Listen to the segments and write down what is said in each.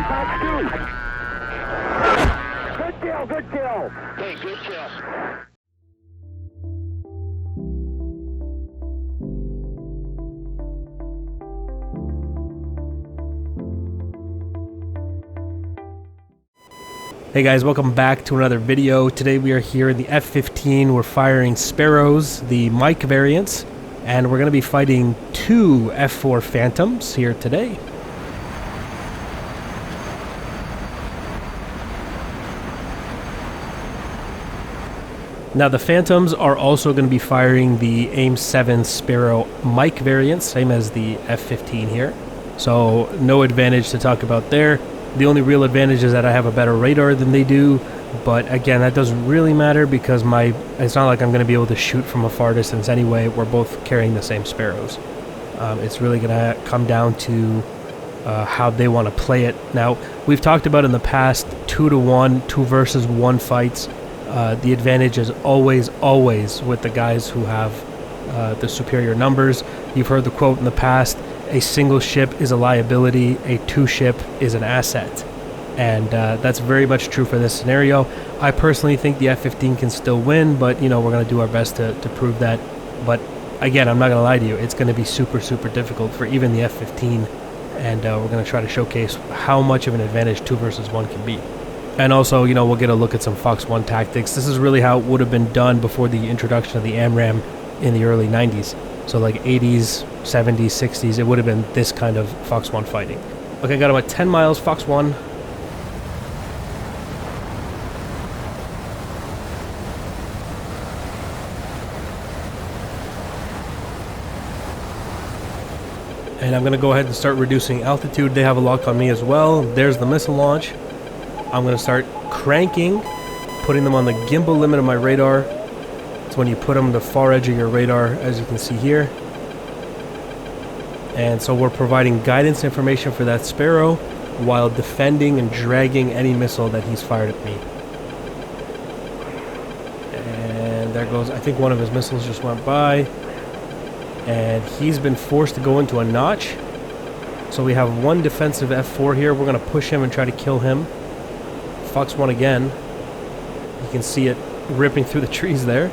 Good kill, good kill. Hey, good kill. Hey guys, welcome back to another video. Today we are here in the F-15. We're firing Sparrows, the Mike variants, and we're going to be fighting two F-4 Phantoms here today. Now the Phantoms are also going to be firing the AIM-7 Sparrow Mike variants, same as the F-15 here. So no advantage to talk about there. The only real advantage is that I have a better radar than they do, but again, that doesn't really matter because it's not like I'm going to be able to shoot from a far distance anyway. We're both carrying the same Sparrows. It's really going to come down to how they want to play it. Now, we've talked about in the past 2-to-1, 2 versus 1 fights. The advantage is always with the guys who have the superior numbers. You've heard the quote in the past, a single ship is a liability, a 2-ship is an asset. And that's very much true for this scenario. I personally think the F-15 can still win, but you know, we're going to do our best to prove that. But again, I'm not going to lie to you, it's going to be super difficult for even the F-15, and we're going to try to showcase how much of an advantage 2 versus 1 can be. And also, you know, we'll get a look at some Fox 1 tactics. This is really how it would have been done before the introduction of the AMRAAM in the early 90s. So like 80s, 70s, 60s, it would have been this kind of Fox 1 fighting. Okay, got him at 10 miles, Fox 1. And I'm going to go ahead and start reducing altitude. They have a lock on me as well. There's the missile launch. I'm going to start cranking, putting them on the gimbal limit of my radar. It's when you put them on the far edge of your radar, as you can see here. And so we're providing guidance information for that Sparrow while defending and dragging any missile that he's fired at me. And there goes, I think one of his missiles just went by. And he's been forced to go into a notch. So we have one defensive F4 here. We're going to push him and try to kill him. Fox 1 again. You can see it ripping through the trees there.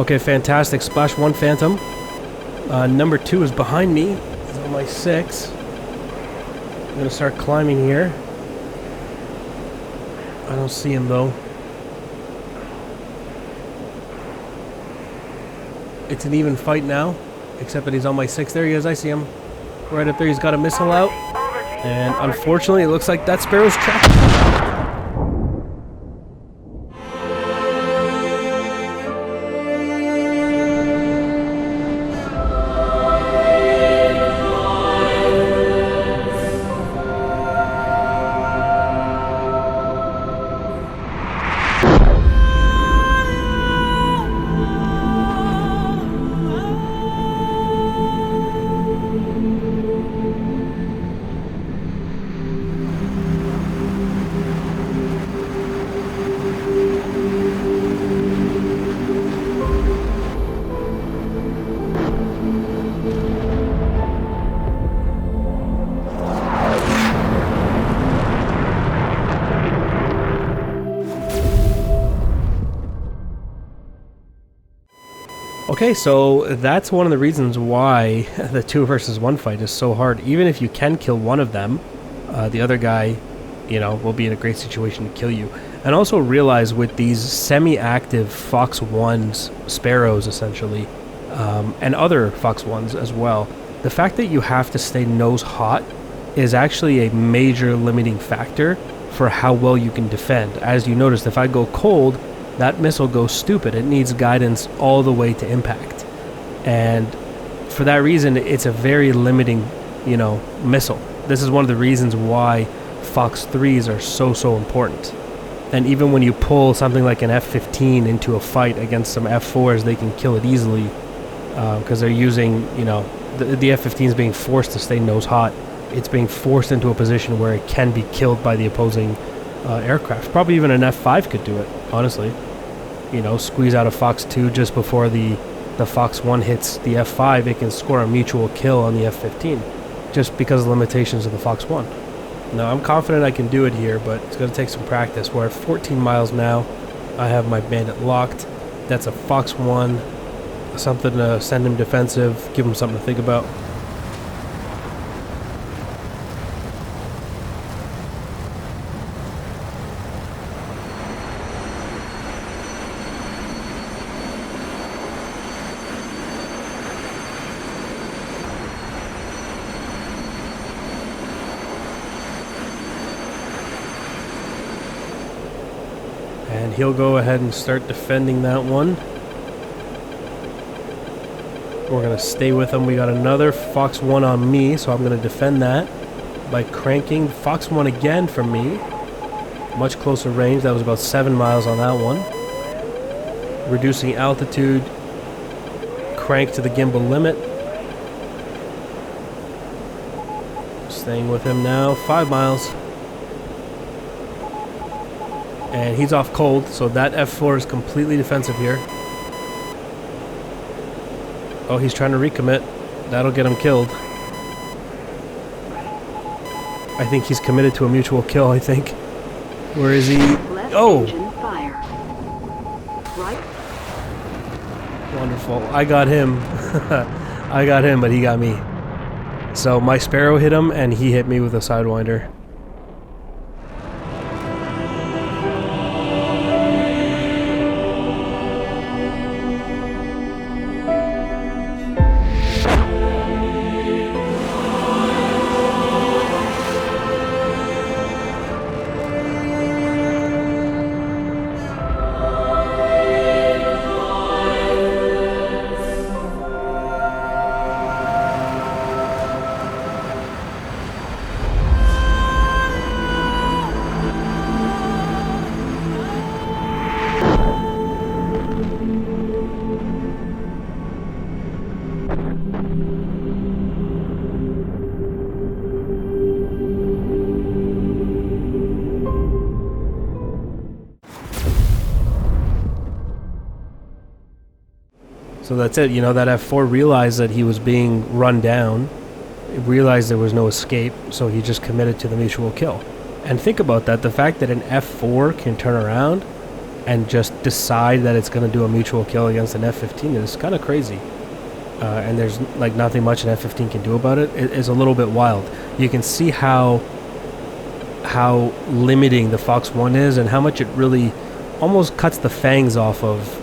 Okay, fantastic. Splash 1 Phantom. Number 2 is behind me. He's on my 6. I'm going to start climbing here. I don't see him though. It's an even fight now, except that he's on my 6. There he is. I see him. Right up there. He's got a missile out. And unfortunately, it looks like that Sparrow's trapped. Okay, so that's one of the reasons why the 2 versus 1 fight is so hard. Even if you can kill one of them, the other guy, you know, will be in a great situation to kill you. And also realize with these semi-active Fox 1s, Sparrows essentially, and other Fox 1s as well, the fact that you have to stay nose hot is actually a major limiting factor for how well you can defend. As you noticed, if I go cold, that missile goes stupid. It needs guidance all the way to impact. And for that reason, it's a very limiting, missile. This is one of the reasons why Fox 3s are so important. And even when you pull something like an F-15 into a fight against some F-4s, they can kill it easily because they're using, the F-15 is being forced to stay nose hot. It's being forced into a position where it can be killed by the opposing aircraft. Probably even an F-5 could do it, honestly. Squeeze out a Fox 2 just before the Fox 1 hits the F-5, it can score a mutual kill on the F-15 just because of the limitations of the Fox 1. Now, I'm confident I can do it here, but it's going to take some practice. We're at 14 miles now. I have my Bandit locked. That's a Fox 1. Something to send him defensive, give him something to think about. And he'll go ahead and start defending that one. We're going to stay with him. We got another Fox 1 on me, so I'm going to defend that by cranking Fox 1 again for me. Much closer range. That was about 7 miles on that one. Reducing altitude. Crank to the gimbal limit. Staying with him now. 5 miles. And he's off cold, so that F4 is completely defensive here. Oh, he's trying to recommit. That'll get him killed. I think he's committed to a mutual kill, I think. Where is he? Oh! Wonderful. I got him. I got him, but he got me. So my Sparrow hit him, and he hit me with a Sidewinder. So that's it, that F4 realized that he was being run down. It realized there was no escape, so he just committed to the mutual kill. And think about that, the fact that an F4 can turn around and just decide that it's going to do a mutual kill against an F-15 is kind of crazy. And there's like nothing much an F-15 can do about it. It is a little bit wild. You can see how limiting the Fox 1 is and how much it really almost cuts the fangs off of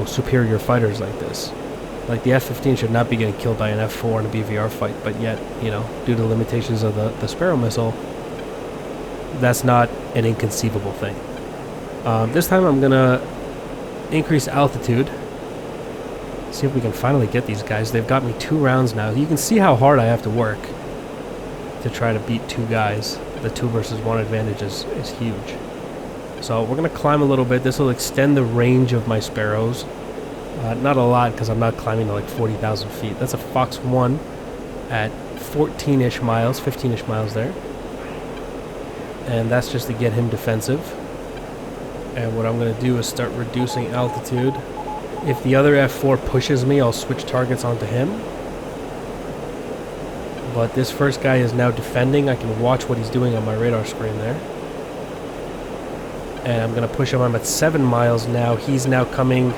superior fighters like this. Like the F-15 should not be getting killed by an F-4 in a BVR fight, but yet, due to the limitations of the Sparrow missile, that's not an inconceivable thing. This time I'm gonna increase altitude. See if we can finally get these guys. They've got me 2 rounds now. You can see how hard I have to work to try to beat 2 guys. The 2 versus 1 advantage is huge. So we're going to climb a little bit. This will extend the range of my Sparrows. Not a lot because I'm not climbing to like 40,000 feet. That's a Fox 1 at 14-ish miles, 15-ish miles there. And that's just to get him defensive. And what I'm going to do is start reducing altitude. If the other F4 pushes me, I'll switch targets onto him. But this first guy is now defending. I can watch what he's doing on my radar screen there. And I'm going to push him. I'm at 7 miles now. He's now coming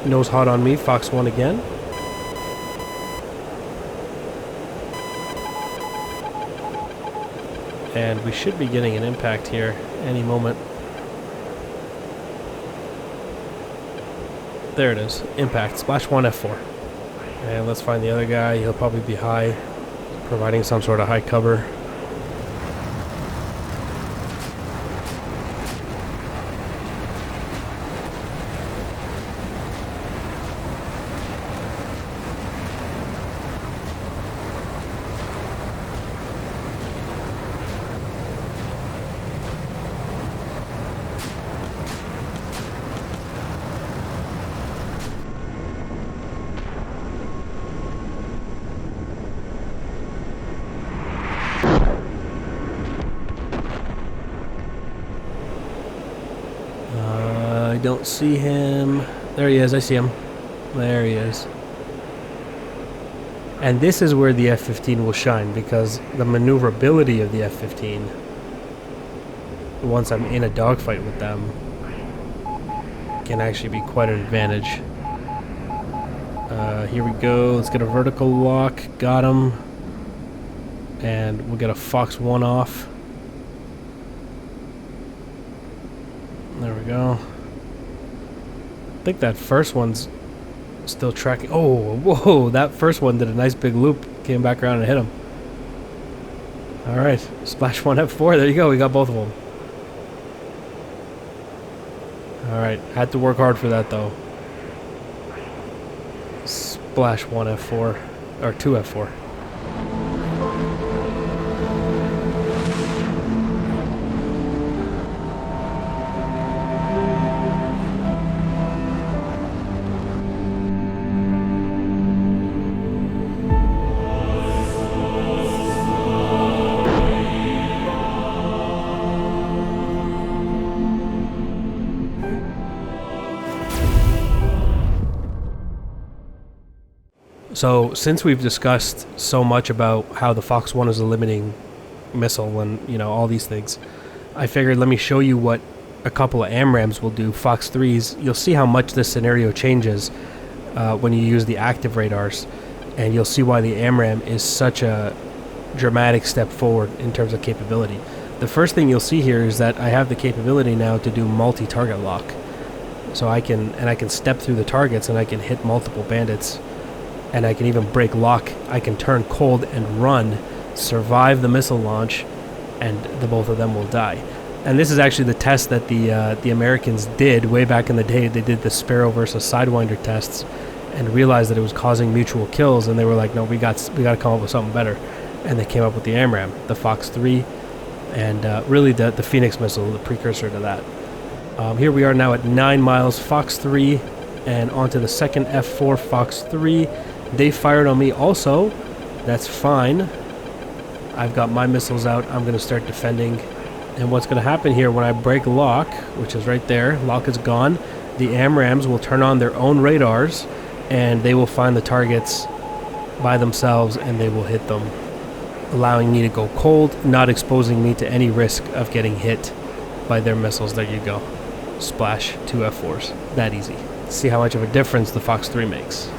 nose hot on me. Fox 1 again. And we should be getting an impact here any moment. There it is. Impact. Splash 1 F4. And let's find the other guy. He'll probably be high, providing some sort of high cover. don't see him. There he is. I see him. There he is. And this is where the F-15 will shine, because the maneuverability of the F-15, once I'm in a dogfight with them, can actually be quite an advantage. Here we go. Let's get a vertical lock. Got him. And we'll get a Fox 1 off. There we go. I think that first one's still tracking. Oh, whoa. That first one did a nice big loop. Came back around and hit him. Alright. Splash 1 F4. There you go. We got both of them. Alright. Had to work hard for that, though. Splash 1 F4. Or 2 F4. So, since we've discussed so much about how the Fox 1 is a limiting missile and, you know, all these things, I figured let me show you what a couple of AMRAAMs will do. Fox 3s, you'll see how much this scenario changes when you use the active radars, and you'll see why the AMRAAM is such a dramatic step forward in terms of capability. The first thing you'll see here is that I have the capability now to do multi-target lock. So I can step through the targets and I can hit multiple bandits. And I can even break lock. I can turn cold and run, survive the missile launch, and the both of them will die. And this is actually the test that the Americans did way back in the day. They did the Sparrow versus Sidewinder tests and realized that it was causing mutual kills, and they were like, no, we got to come up with something better. And they came up with the AMRAAM, the Fox 3, and really the Phoenix missile, the precursor to that. Here we are now at 9 miles, Fox 3, and onto the second F4 Fox 3. They fired on me also. That's fine. I've got my missiles out. I'm going to start defending. And what's going to happen here when I break lock, which is right there, lock is gone, the AMRAAMs will turn on their own radars and they will find the targets by themselves and they will hit them, allowing me to go cold, not exposing me to any risk of getting hit by their missiles. There you go. Splash 2 F4s. That easy. See how much of a difference the Fox 3 makes.